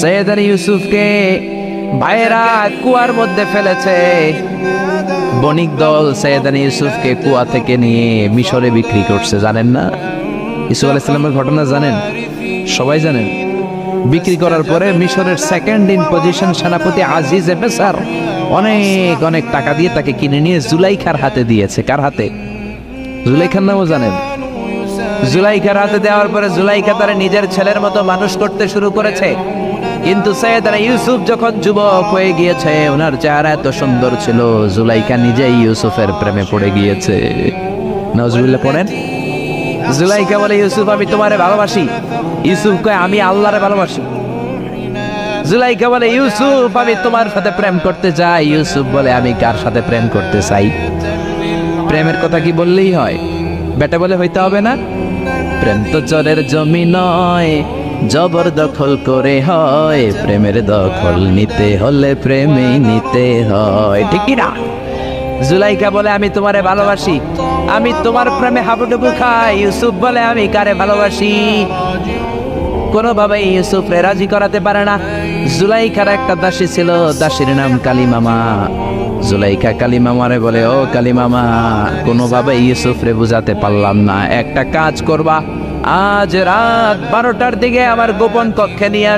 সৈয়দনা ইউসুফকে ভাইয়েরা কুয়ার মধ্যে ফেলেছে। বণিক দল সৈয়দনা ইউসুফকে কুয়া থেকে নিয়ে মিশরে বিক্রি করছে, জানেন না? ইউসুফ আলাইহিস সালামের ঘটনা জানেন? সবাই জানেন। বিক্রি করার পরে মিশরের সেকেন্ড ইন পজিশন সেনাপতি আজিজ এফেসার অনেক অনেক টাকা দিয়ে তাকে কিনে নিয়ে জুলাইখার হাতে দিয়েছে। কার হাতে? জুলাইখার নামও জানেন? জুলাইখার হাতে দেওয়ার পরে জুলাইখা তার নিজের ছেলের মতো মানুষ করতে শুরু করেছে। কিন্তু সৈয়দনা ইউসুফ যখন যুবক হয়ে গিয়েছে, ওনার চেহারা এত সুন্দর ছিল, জুলাইখা নিজেই ইউসুফের প্রেমে পড়ে গিয়েছে। নাউজুবিল্লাহ পড়েন। জুলাইখা বলে, ইউসুফ আমি তোমারে ভালোবাসি। ইউসুফ কয়, আমি আল্লাহরে ভালোবাসি। জুলাইখা বলে, ইউসুফ আমি তোমার সাথে প্রেম করতে চাই। ইউসুফ বলে, আমি কার সাথে প্রেম করতে চাই? প্রেমের কথা কি বললেই হয়? বেটা বলে হইতে হবে না? প্রেম তো চরের জমি নয়, জবরদখল করে হয়। প্রেমের দখল নিতে হলে প্রেমেই নিতে হয়, ঠিক কি না? জুলাইখা বলে, আমি তোমারে ভালোবাসি, আমি তোমার প্রেমে হাবুডুবু খাই। ইউসুফ বলে, আমি কারে ভালোবাসি? কোনোভাবেই ইউসুফরে রাজি করাতে পারে না। জুলাইখার একটা দাসী ছিল, দাসীর নাম কালিমামা। জুলাইখা কালিমামারে বলে, ও কালিমামা, কোনোভাবে ইউসুফরে বুঝাতে পারলাম না, একটা কাজ করবা, আজ রাত 12টার দিকে আমার গোপন কক্ষে নিয়ে